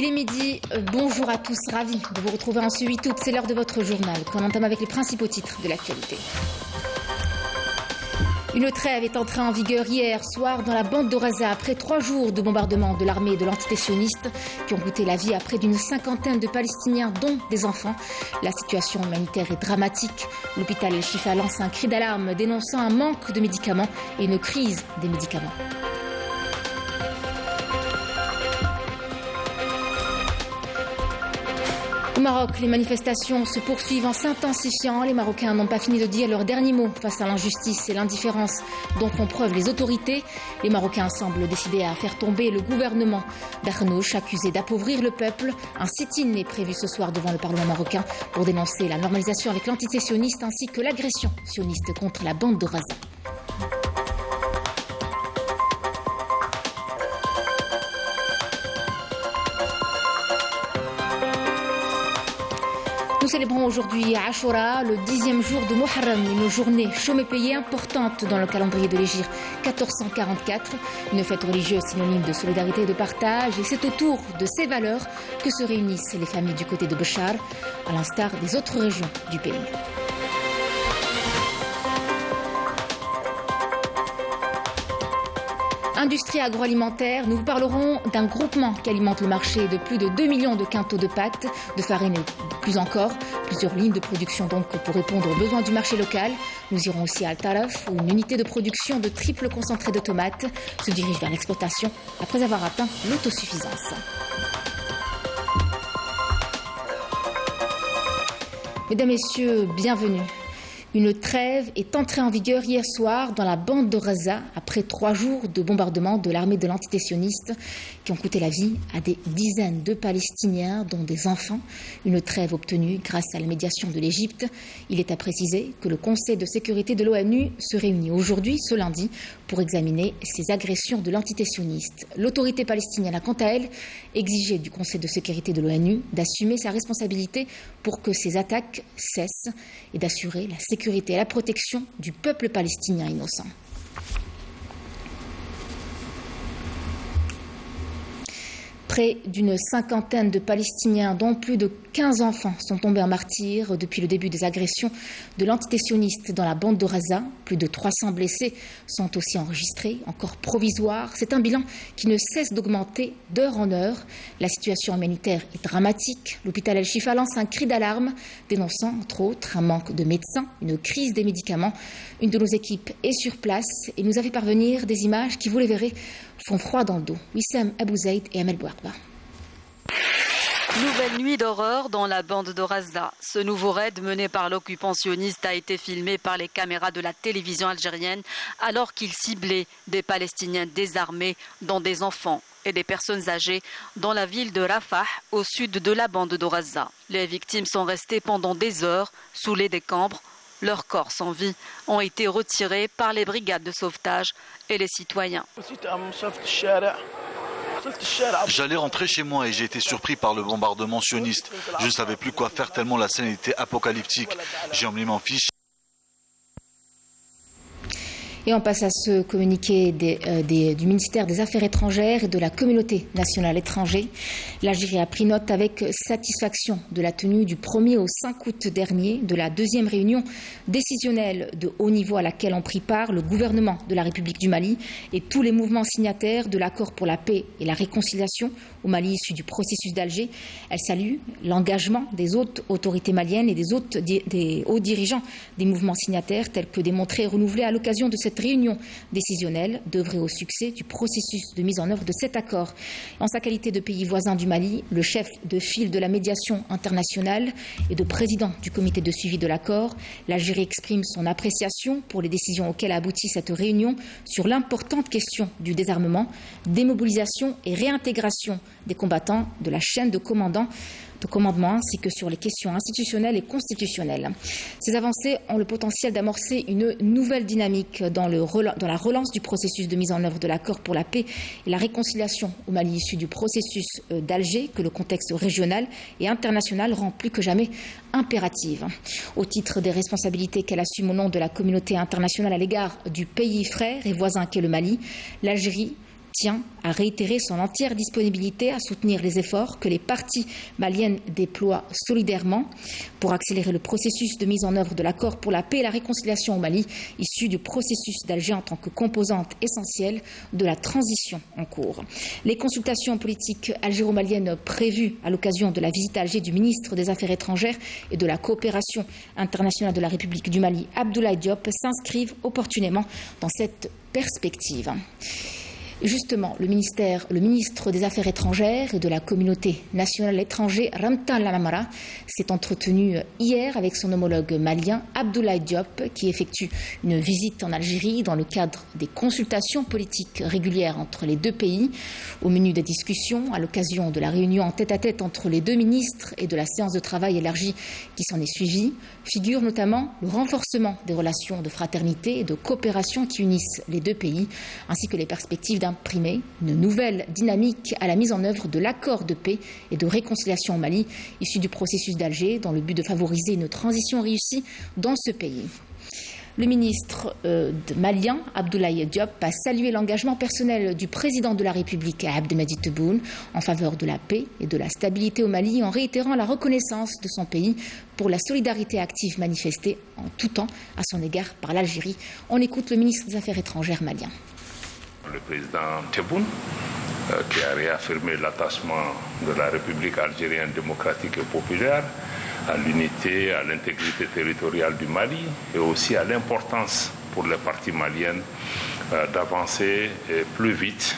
Il est midi, bonjour à tous, ravi de vous retrouver en ce 8 août, c'est l'heure de votre journal, qu'on entame avec les principaux titres de l'actualité. Une trêve est entrée en vigueur hier soir dans la bande de Gaza après 3 jours de bombardement de l'armée et de l'entité sioniste qui ont coûté la vie à près d'une cinquantaine de Palestiniens, dont des enfants. La situation humanitaire est dramatique. L'hôpital El-Shifa lance un cri d'alarme dénonçant un manque de médicaments et une crise des médicaments. Au Maroc, les manifestations se poursuivent en s'intensifiant. Les Marocains n'ont pas fini de dire leur dernier mot face à l'injustice et l'indifférence dont font preuve les autorités. Les Marocains semblent décidés à faire tomber le gouvernement d'Arnouch, accusé d'appauvrir le peuple. Un sit-in est prévu ce soir devant le Parlement marocain pour dénoncer la normalisation avec l'entité sioniste ainsi que l'agression sioniste contre la bande de Gaza. Nous célébrons aujourd'hui Ashura, le 10e jour de Muharram, une journée chômée payée importante dans le calendrier de l'Hégire 1444, une fête religieuse synonyme de solidarité et de partage. Et c'est autour de ces valeurs que se réunissent les familles du côté de Béchar, à l'instar des autres régions du pays. Industrie agroalimentaire, nous vous parlerons d'un groupement qui alimente le marché de plus de 2 millions de quintaux de pâtes, de farine et plus encore. Plusieurs lignes de production donc pour répondre aux besoins du marché local. Nous irons aussi à Al-Taraf où une unité de production de triple concentré de tomates se dirige vers l'exploitation après avoir atteint l'autosuffisance. Mesdames, Messieurs, bienvenue. Une trêve est entrée en vigueur hier soir dans la bande de Gaza après 3 jours de bombardement de l'armée de l'entité sioniste qui ont coûté la vie à des dizaines de Palestiniens, dont des enfants. Une trêve obtenue grâce à la médiation de l'Égypte. Il est à préciser que le Conseil de sécurité de l'ONU se réunit aujourd'hui, ce lundi, pour examiner ces agressions de l'entité sioniste. L'autorité palestinienne a quant à elle exigé du Conseil de sécurité de l'ONU d'assumer sa responsabilité pour que ces attaques cessent et d'assurer la sécurité et la protection du peuple palestinien innocent. Près d'une cinquantaine de Palestiniens, dont plus de 15 enfants, sont tombés en martyrs depuis le début des agressions de l'entité sioniste dans la bande de Gaza. Plus de 300 blessés sont aussi enregistrés, encore provisoires. C'est un bilan qui ne cesse d'augmenter d'heure en heure. La situation humanitaire est dramatique. L'hôpital El-Shifa lance un cri d'alarme, dénonçant entre autres un manque de médecins, une crise des médicaments. Une de nos équipes est sur place et nous a fait parvenir des images qui, vous les verrez, font froid dans le dos. Wissam Abou Zaid et Amel Bouarba. Nouvelle nuit d'horreur dans la bande de Gaza. Ce nouveau raid mené par l'occupant sioniste a été filmé par les caméras de la télévision algérienne alors qu'il ciblait des Palestiniens désarmés, dont des enfants et des personnes âgées, dans la ville de Rafah, au sud de la bande de Gaza. Les victimes sont restées pendant des heures sous les décombres. Leurs corps sans vie ont été retirés par les brigades de sauvetage et les citoyens. J'allais rentrer chez moi et j'ai été surpris par le bombardement sioniste. Je ne savais plus quoi faire tellement la scène était apocalyptique. J'ai emmené mon fils. Et on passe à ce communiqué du ministère des Affaires étrangères et de la communauté nationale étrangère. L'Algérie a pris note avec satisfaction de la tenue du 1er au 5 août dernier de la 2e réunion décisionnelle de haut niveau à laquelle ont pris part le gouvernement de la République du Mali et tous les mouvements signataires de l'accord pour la paix et la réconciliation au Mali issu du processus d'Alger. Elle salue l'engagement des hautes autorités maliennes et des hauts dirigeants des mouvements signataires tels que démontrés et renouvelés à l'occasion de cette réunion décisionnelle d'œuvrer au succès du processus de mise en œuvre de cet accord. En sa qualité de pays voisin du Mali, le chef de file de la médiation internationale et de président du comité de suivi de l'accord, l'Algérie exprime son appréciation pour les décisions auxquelles a abouti cette réunion sur l'importante question du désarmement, démobilisation et réintégration des combattants de la chaîne de commandement ainsi que sur les questions institutionnelles et constitutionnelles. Ces avancées ont le potentiel d'amorcer une nouvelle dynamique dans la relance du processus de mise en œuvre de l'accord pour la paix et la réconciliation au Mali issu du processus d'Alger que le contexte régional et international rend plus que jamais impérative. Au titre des responsabilités qu'elle assume au nom de la communauté internationale à l'égard du pays frère et voisin qu'est le Mali, l'Algérie tient à réitérer son entière disponibilité à soutenir les efforts que les parties maliennes déploient solidairement pour accélérer le processus de mise en œuvre de l'accord pour la paix et la réconciliation au Mali, issu du processus d'Alger en tant que composante essentielle de la transition en cours. Les consultations politiques algéro-maliennes prévues à l'occasion de la visite à Alger du ministre des Affaires étrangères et de la coopération internationale de la République du Mali, Abdoulaye Diop, s'inscrivent opportunément dans cette perspective. Justement, le ministre des Affaires étrangères et de la communauté nationale étrangère, Ramtan Lamamara, s'est entretenu hier avec son homologue malien, Abdoulaye Diop, qui effectue une visite en Algérie dans le cadre des consultations politiques régulières entre les deux pays. Au menu des discussions, à l'occasion de la réunion en tête-à-tête entre les deux ministres et de la séance de travail élargie qui s'en est suivie, figure notamment le renforcement des relations de fraternité et de coopération qui unissent les deux pays, ainsi que les perspectives d'imprimer une nouvelle dynamique à la mise en œuvre de l'accord de paix et de réconciliation au Mali, issu du processus d'Alger, dans le but de favoriser une transition réussie dans ce pays. Le ministre malien, Abdoulaye Diop, a salué l'engagement personnel du président de la République, Abdelmadjid Tebboune, en faveur de la paix et de la stabilité au Mali, en réitérant la reconnaissance de son pays pour la solidarité active manifestée en tout temps à son égard par l'Algérie. On écoute le ministre des Affaires étrangères malien. Le président Tebboune, qui a réaffirmé l'attachement de la République algérienne démocratique et populaire à l'unité, à l'intégrité territoriale du Mali et aussi à l'importance pour les parties maliennes d'avancer plus vite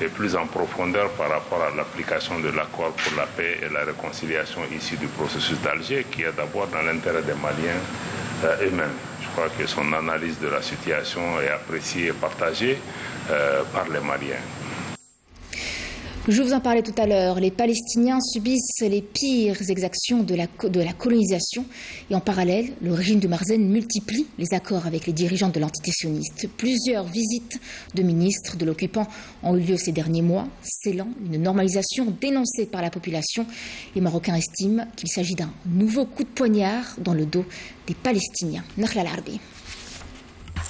et plus en profondeur par rapport à l'application de l'accord pour la paix et la réconciliation issu du processus d'Alger, qui est d'abord dans l'intérêt des Maliens eux-mêmes. Je crois que son analyse de la situation est appréciée et partagée par les Maliens. Je vous en parlais tout à l'heure, les Palestiniens subissent les pires exactions de la colonisation et en parallèle, le régime de Marzane multiplie les accords avec les dirigeants de l'entité sioniste. Plusieurs visites de ministres de l'occupant ont eu lieu ces derniers mois, scellant une normalisation dénoncée par la population. Les Marocains estiment qu'il s'agit d'un nouveau coup de poignard dans le dos des Palestiniens. Nakhla Larbi.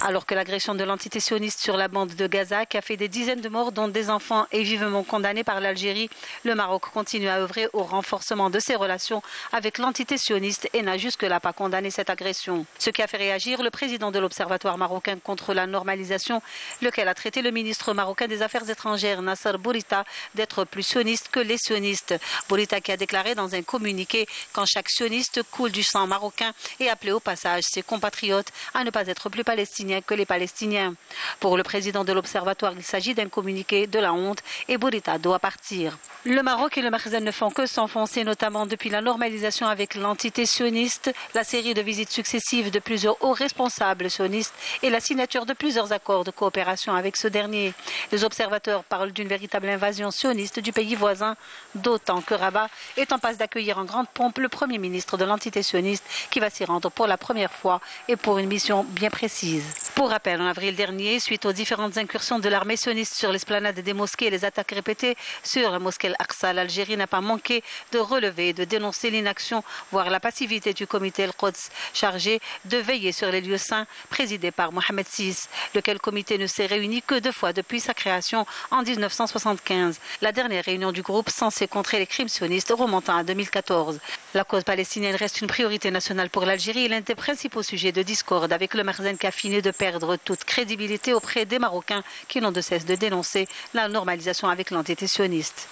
Alors que l'agression de l'entité sioniste sur la bande de Gaza, qui a fait des dizaines de morts, dont des enfants, est vivement condamnée par l'Algérie, le Maroc continue à œuvrer au renforcement de ses relations avec l'entité sioniste et n'a jusque-là pas condamné cette agression. Ce qui a fait réagir le président de l'Observatoire marocain contre la normalisation, lequel a traité le ministre marocain des Affaires étrangères, Nasser Bourita, d'être plus sioniste que les sionistes. Bourita qui a déclaré dans un communiqué qu'en chaque sioniste coule du sang marocain et appelé au passage ses compatriotes à ne pas être plus palestiniens que les Palestiniens. Pour le président de l'Observatoire, il s'agit d'un communiqué de la honte et Bourita doit partir. Le Maroc et le Makhzen ne font que s'enfoncer, notamment depuis la normalisation avec l'entité sioniste, la série de visites successives de plusieurs hauts responsables sionistes et la signature de plusieurs accords de coopération avec ce dernier. Les observateurs parlent d'une véritable invasion sioniste du pays voisin, d'autant que Rabat est en passe d'accueillir en grande pompe le premier ministre de l'entité sioniste qui va s'y rendre pour la première fois et pour une mission bien précise. Pour rappel, en avril dernier, suite aux différentes incursions de l'armée sioniste sur l'esplanade des mosquées et les attaques répétées sur la mosquée Al-Aqsa, l'Algérie n'a pas manqué de relever et de dénoncer l'inaction, voire la passivité du comité El-Quds, chargé de veiller sur les lieux saints, présidé par Mohamed VI, lequel comité ne s'est réuni que 2 fois depuis sa création en 1975. La dernière réunion du groupe censée contrer les crimes sionistes remontant à 2014. La cause palestinienne reste une priorité nationale pour l'Algérie et l'un des principaux sujets de discorde avec le Makhzen qui a fini de perdre toute crédibilité auprès des Marocains qui n'ont de cesse de dénoncer la normalisation avec l'entité sioniste.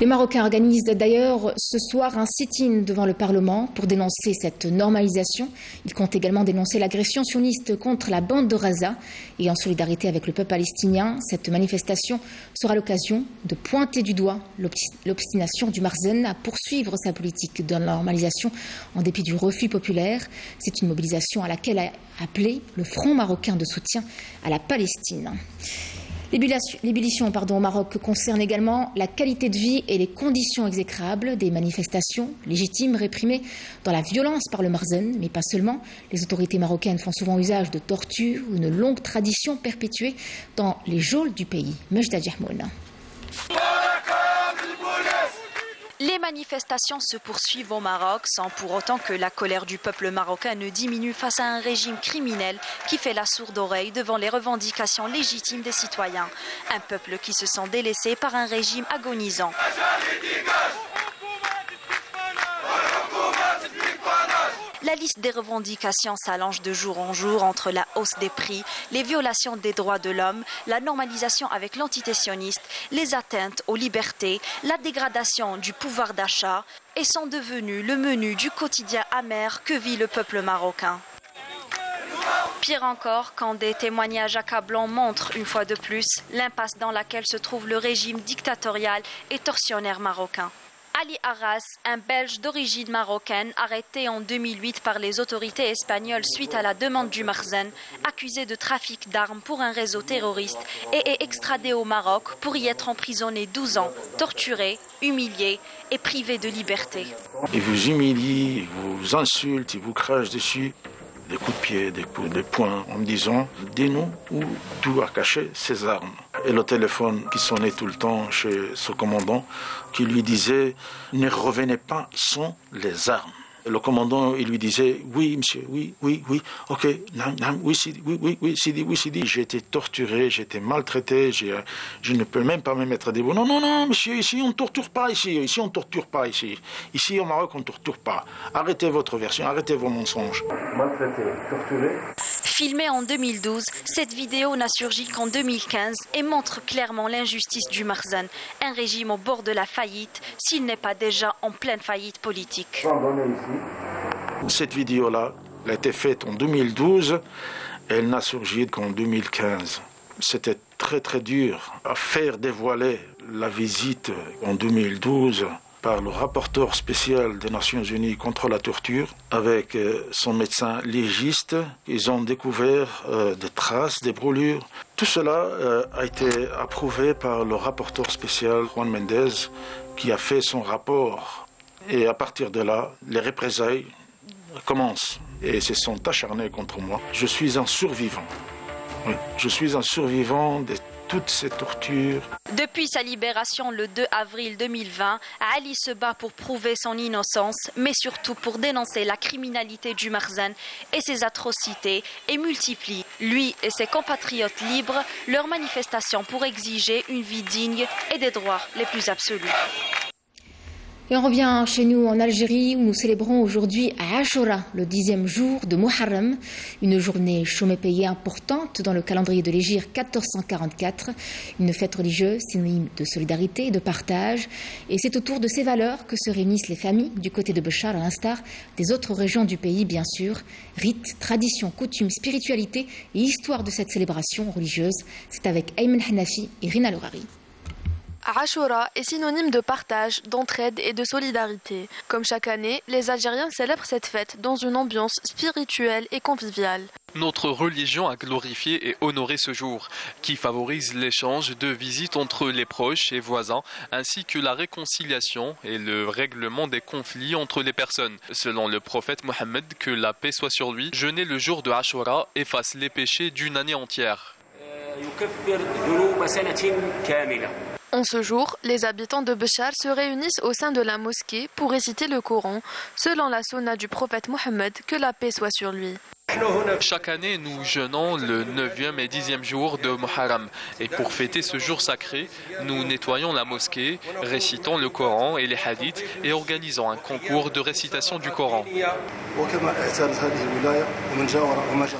Les Marocains organisent d'ailleurs ce soir un sit-in devant le Parlement pour dénoncer cette normalisation. Ils comptent également dénoncer l'agression sioniste contre la bande de Gaza. Et en solidarité avec le peuple palestinien, cette manifestation sera l'occasion de pointer du doigt l'obstination du Makhzen à poursuivre sa politique de normalisation en dépit du refus populaire. C'est une mobilisation à laquelle a appelé le Front marocain de soutien à la Palestine. L'ébullition au Maroc concerne également la qualité de vie et les conditions exécrables des manifestations légitimes réprimées dans la violence par le Makhzen, mais pas seulement. Les autorités marocaines font souvent usage de torture, une longue tradition perpétuée dans les geôles du pays. Mejda Djahmouna. Les manifestations se poursuivent au Maroc sans pour autant que la colère du peuple marocain ne diminue face à un régime criminel qui fait la sourde oreille devant les revendications légitimes des citoyens. Un peuple qui se sent délaissé par un régime agonisant. La liste des revendications s'allonge de jour en jour entre la hausse des prix, les violations des droits de l'homme, la normalisation avec l'entité sioniste, les atteintes aux libertés, la dégradation du pouvoir d'achat et sont devenus le menu du quotidien amer que vit le peuple marocain. Pire encore, quand des témoignages accablants montrent une fois de plus l'impasse dans laquelle se trouve le régime dictatorial et tortionnaire marocain. Ali Arras, un Belge d'origine marocaine, arrêté en 2008 par les autorités espagnoles suite à la demande du Makhzen, accusé de trafic d'armes pour un réseau terroriste et est extradé au Maroc pour y être emprisonné 12 ans, torturé, humilié et privé de liberté. Ils vous humilient, ils vous insultent, ils vous crachent dessus. Des coups de pied, des coups de poing, en me disant « dis-nous où tu as caché ces armes ». Et le téléphone qui sonnait tout le temps chez ce commandant, qui lui disait « ne revenez pas sans les armes ». Le commandant, il lui disait « oui, monsieur, oui, ok, oui, Sidi, j'ai été torturé, j'ai été maltraité, je ne peux même pas me mettre debout. Non, monsieur, ici on ne torture pas, ici on ne torture pas, ici au Maroc on ne torture pas. Arrêtez votre version, arrêtez vos mensonges. » Maltraité, torturé. Filmée en 2012, cette vidéo n'a surgi qu'en 2015 et montre clairement l'injustice du Makhzen, un régime au bord de la faillite, s'il n'est pas déjà en pleine faillite politique. Cette vidéo-là, elle a été faite en 2012, elle n'a surgi qu'en 2015. C'était très dur à faire dévoiler la visite en 2012 par le rapporteur spécial des Nations Unies contre la torture avec son médecin légiste. Ils ont découvert des traces, des brûlures. Tout cela a été approuvé par le rapporteur spécial Juan Mendez qui a fait son rapport. Et à partir de là, les représailles commencent et se sont acharnées contre moi. Je suis un survivant. Oui, je suis un survivant de toutes ces tortures. Depuis sa libération le 2 avril 2020, Ali se bat pour prouver son innocence, mais surtout pour dénoncer la criminalité du Makhzen et ses atrocités et multiplie, lui et ses compatriotes libres, leurs manifestations pour exiger une vie digne et des droits les plus absolus. Et on revient chez nous en Algérie où nous célébrons aujourd'hui Ashura, le 10e jour de Muharram, une journée chômée payée importante dans le calendrier de l'Hégire 1444, une fête religieuse synonyme de solidarité et de partage. Et c'est autour de ces valeurs que se réunissent les familles du côté de Béchar, à l'instar des autres régions du pays, bien sûr. Rites, traditions, coutumes, spiritualité et histoire de cette célébration religieuse, c'est avec Ayman Hanafi et Rina Lorari. Ashura est synonyme de partage, d'entraide et de solidarité. Comme chaque année, les Algériens célèbrent cette fête dans une ambiance spirituelle et conviviale. Notre religion a glorifié et honoré ce jour, qui favorise l'échange de visites entre les proches et voisins, ainsi que la réconciliation et le règlement des conflits entre les personnes. Selon le prophète Mohammed, que la paix soit sur lui, jeûner le jour de Ashura efface les péchés d'une année entière. En ce jour, les habitants de Béchar se réunissent au sein de la mosquée pour réciter le Coran, selon la sunna du prophète Mohammed, que la paix soit sur lui. Chaque année, nous jeûnons le 9e et 10e jour de Muharram. Et pour fêter ce jour sacré, nous nettoyons la mosquée, récitant le Coran et les hadiths et organisons un concours de récitation du Coran.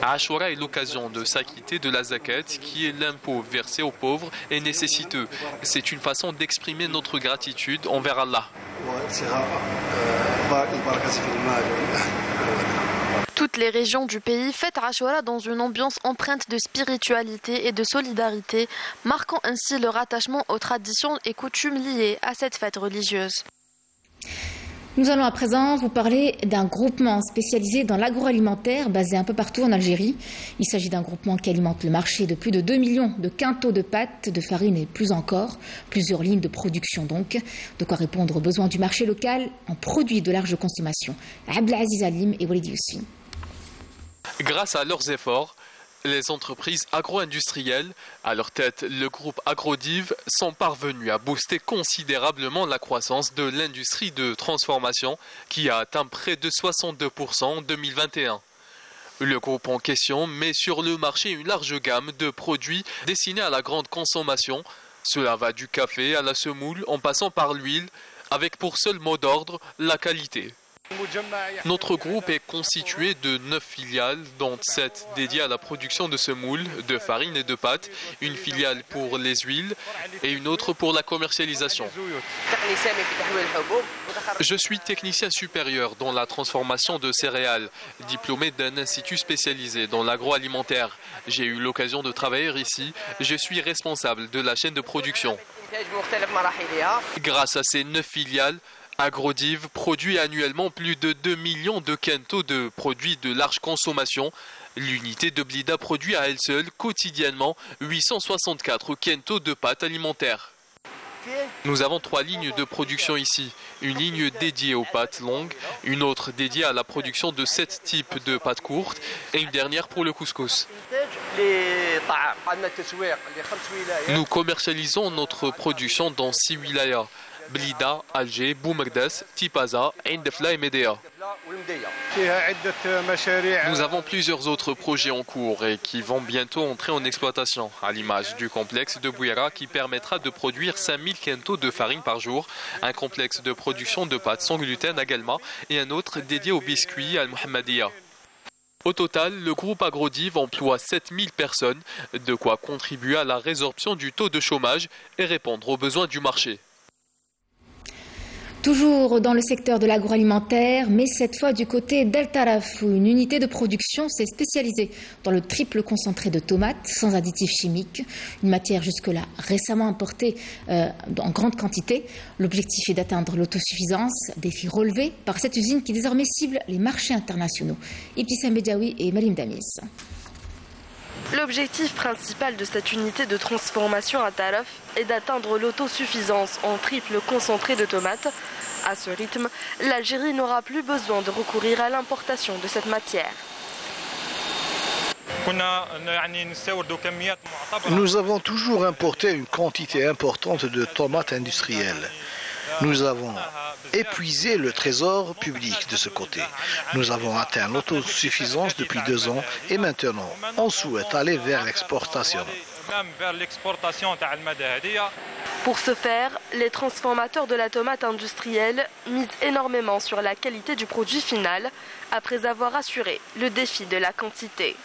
Ashura est l'occasion de s'acquitter de la zakat, qui est l'impôt versé aux pauvres et nécessiteux. C'est une façon d'exprimer notre gratitude envers Allah. Toutes les régions du pays fêtent Ashura dans une ambiance empreinte de spiritualité et de solidarité, marquant ainsi leur attachement aux traditions et coutumes liées à cette fête religieuse. Nous allons à présent vous parler d'un groupement spécialisé dans l'agroalimentaire basé un peu partout en Algérie. Il s'agit d'un groupement qui alimente le marché de plus de 2 millions de quintaux de pâtes, de farine et plus encore. Plusieurs lignes de production donc. De quoi répondre aux besoins du marché local en produits de large consommation. Abdelaziz Alim et Walid Youssi. Grâce à leurs efforts, Les entreprises agro-industrielles, à leur tête le groupe Agrodiv, sont parvenues à booster considérablement la croissance de l'industrie de transformation qui a atteint près de 62% en 2021. Le groupe en question met sur le marché une large gamme de produits destinés à la grande consommation. Cela va du café à la semoule en passant par l'huile, avec pour seul mot d'ordre la qualité. Notre groupe est constitué de 9 filiales, dont 7 dédiées à la production de semoule, de farine et de pâtes, une filiale pour les huiles et une autre pour la commercialisation. Je suis technicien supérieur dans la transformation de céréales, diplômé d'un institut spécialisé dans l'agroalimentaire. J'ai eu l'occasion de travailler ici. Je suis responsable de la chaîne de production. Grâce à ces 9 filiales, Agrodiv produit annuellement plus de 2 millions de quintaux de produits de large consommation. L'unité de Blida produit à elle seule quotidiennement 864 quintaux de pâtes alimentaires. Nous avons 3 lignes de production ici. Une ligne dédiée aux pâtes longues, une autre dédiée à la production de 7 types de pâtes courtes et une dernière pour le couscous. Nous commercialisons notre production dans 6 wilayas. Blida, Alger, Boumagdas, Tipaza, Ain Defla et Médéa. Nous avons plusieurs autres projets en cours et qui vont bientôt entrer en exploitation, à l'image du complexe de Bouira qui permettra de produire 5000 quintaux de farine par jour, un complexe de production de pâtes sans gluten à Galma et un autre dédié aux biscuits Al-Muhammadiya. Au total, le groupe Agrodiv emploie 7000 personnes, de quoi contribuer à la résorption du taux de chômage et répondre aux besoins du marché. Toujours dans le secteur de l'agroalimentaire, mais cette fois du côté d'Al Taraf, où une unité de production s'est spécialisée dans le triple concentré de tomates sans additifs chimiques, une matière jusque-là récemment importée en grande quantité. L'objectif est d'atteindre l'autosuffisance, défi relevé par cette usine qui désormais cible les marchés internationaux. Ibtissam Bedjaoui et Malim Damis. L'objectif principal de cette unité de transformation à Taraf est d'atteindre l'autosuffisance en triple concentré de tomates. À ce rythme, l'Algérie n'aura plus besoin de recourir à l'importation de cette matière. Nous avons toujours importé une quantité importante de tomates industrielles. Nous avons épuisé le trésor public de ce côté. Nous avons atteint l'autosuffisance depuis 2 ans et maintenant, on souhaite aller vers l'exportation. Pour ce faire, les transformateurs de la tomate industrielle misent énormément sur la qualité du produit final après avoir assuré le défi de la quantité.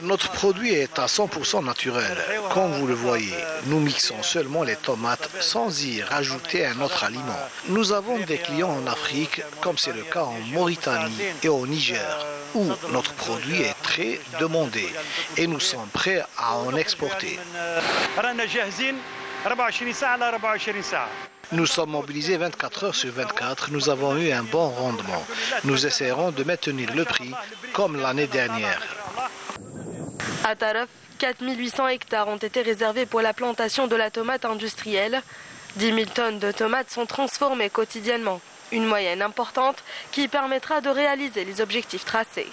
Notre produit est à 100% naturel. Comme vous le voyez, nous mixons seulement les tomates sans y rajouter un autre aliment. Nous avons des clients en Afrique, comme c'est le cas en Mauritanie et au Niger, où notre produit est très demandé et nous sommes prêts à en exporter. Nous sommes mobilisés 24 heures sur 24. Nous avons eu un bon rendement. Nous essaierons de maintenir le prix comme l'année dernière. À Taraf, 4800 hectares ont été réservés pour la plantation de la tomate industrielle. 10 000 tonnes de tomates sont transformées quotidiennement. Une moyenne importante qui permettra de réaliser les objectifs tracés.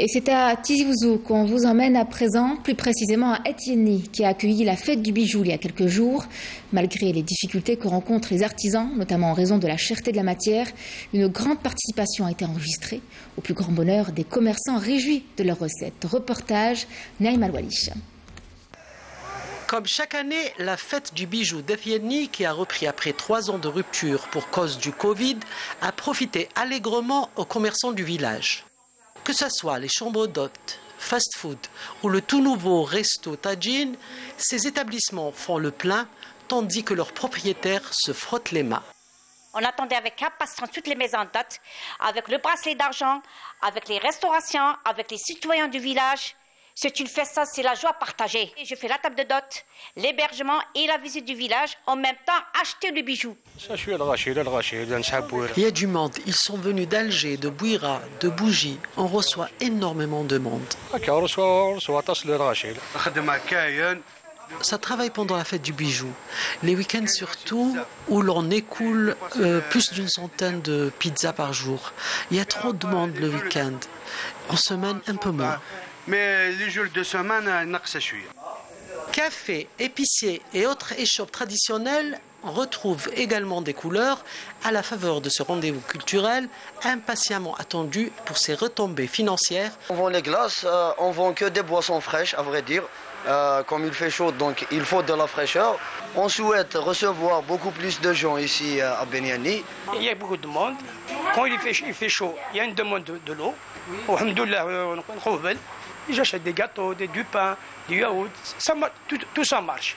Et c'est à Tizi Ouzou qu'on vous emmène à présent, plus précisément à Etienny, qui a accueilli la fête du bijou il y a quelques jours. Malgré les difficultés que rencontrent les artisans, notamment en raison de la cherté de la matière, une grande participation a été enregistrée, au plus grand bonheur des commerçants réjouis de leurs recettes. Reportage, Naïm Al-Walish. Comme chaque année, la fête du bijou d'Etienny, qui a repris après 3 ans de rupture pour cause du Covid, a profité allègrement aux commerçants du village. Que ce soit les chambres d'hôtes, fast-food ou le tout nouveau resto Tajin, ces établissements font le plein tandis que leurs propriétaires se frottent les mains. On attendait avec impatience toutes les maisons d'hôtes, avec le bracelet d'argent, avec les restaurations, avec les citoyens du village. C'est une fête, ça, c'est la joie partagée. Je fais la table de dot, l'hébergement et la visite du village, en même temps acheter le bijou. Il y a du monde, ils sont venus d'Alger, de Bouira, de Bougie. On reçoit énormément de monde. Ça travaille pendant la fête du bijou. Les week-ends surtout, où l'on écoule plus d'une centaine de pizzas par jour. Il y a trop de monde le week-end. En semaine, un peu moins. Mais les jours de semaine, Café, épiciers et autres échoppes traditionnelles retrouvent également des couleurs à la faveur de ce rendez-vous culturel impatiemment attendu pour ses retombées financières. On vend les glaces, on vend que des boissons fraîches, à vrai dire. Comme il fait chaud, donc il faut de la fraîcheur. On souhaite recevoir beaucoup plus de gens ici à Beniani. Il y a beaucoup de monde. Quand il fait chaud, il y a une demande de l'eau. J'achète des gâteaux, du pain, du yaourt. Tout ça marche.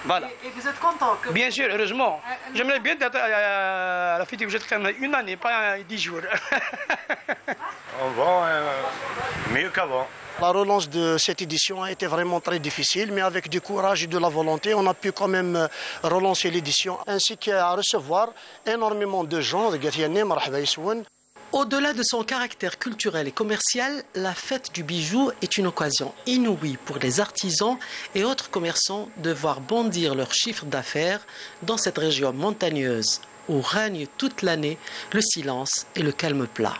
Voilà. Et vous êtes content Bien sûr, heureusement. J'aimerais bien être à la fête du budget une année, pas 10 jours. On vend mieux qu'avant. La relance de cette édition a été vraiment très difficile, mais avec du courage et de la volonté, on a pu quand même relancer l'édition, ainsi qu'à recevoir énormément de gens de Gathiyane, marhaba yiswoun. Au-delà de son caractère culturel et commercial, la fête du bijou est une occasion inouïe pour les artisans et autres commerçants de voir bondir leur chiffre d'affaires dans cette région montagneuse où règne toute l'année le silence et le calme plat.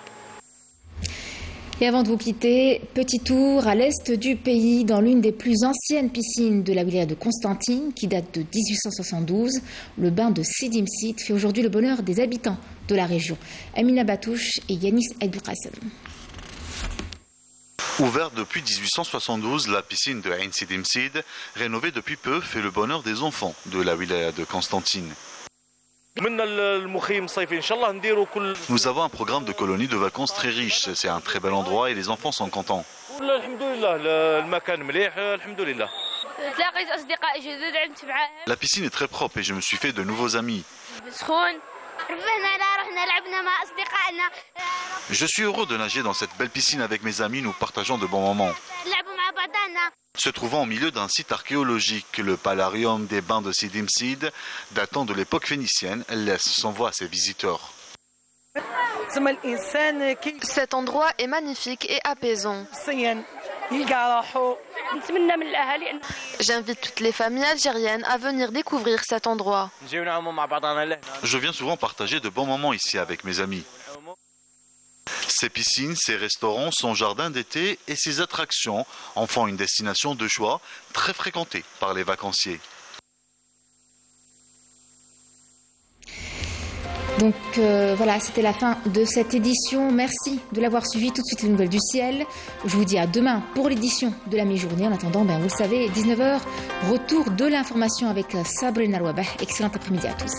Et avant de vous quitter, petit tour à l'est du pays, dans l'une des plus anciennes piscines de la wilaya de Constantine, qui date de 1872. Le bain de Sidi Msid fait aujourd'hui le bonheur des habitants de la région. Amina Batouche et Yanis Abdelkassem. Ouverte depuis 1872, la piscine de Ain Sidi Msid, rénovée depuis peu, fait le bonheur des enfants de la wilaya de Constantine. Nous avons un programme de colonie de vacances très riche. C'est un très bel endroit et les enfants sont contents. La piscine est très propre et je me suis fait de nouveaux amis. Je suis heureux de nager dans cette belle piscine avec mes amis. Nous partageons de bons moments. Se trouvant au milieu d'un site archéologique, le palarium des bains de Sidi Msid, datant de l'époque phénicienne, laisse son voix à ses visiteurs. Cet endroit est magnifique et apaisant. J'invite toutes les familles algériennes à venir découvrir cet endroit. Je viens souvent partager de bons moments ici avec mes amis. Ces piscines, ces restaurants, son jardin d'été et ses attractions en font une destination de choix très fréquentée par les vacanciers. Donc voilà, c'était la fin de cette édition. Merci de l'avoir suivi. Tout de suite les nouvelles du ciel. Je vous dis à demain pour l'édition de la mi-journée. En attendant, vous le savez, 19h, retour de l'information avec Sabrina Rouabeh. Excellent après-midi à tous.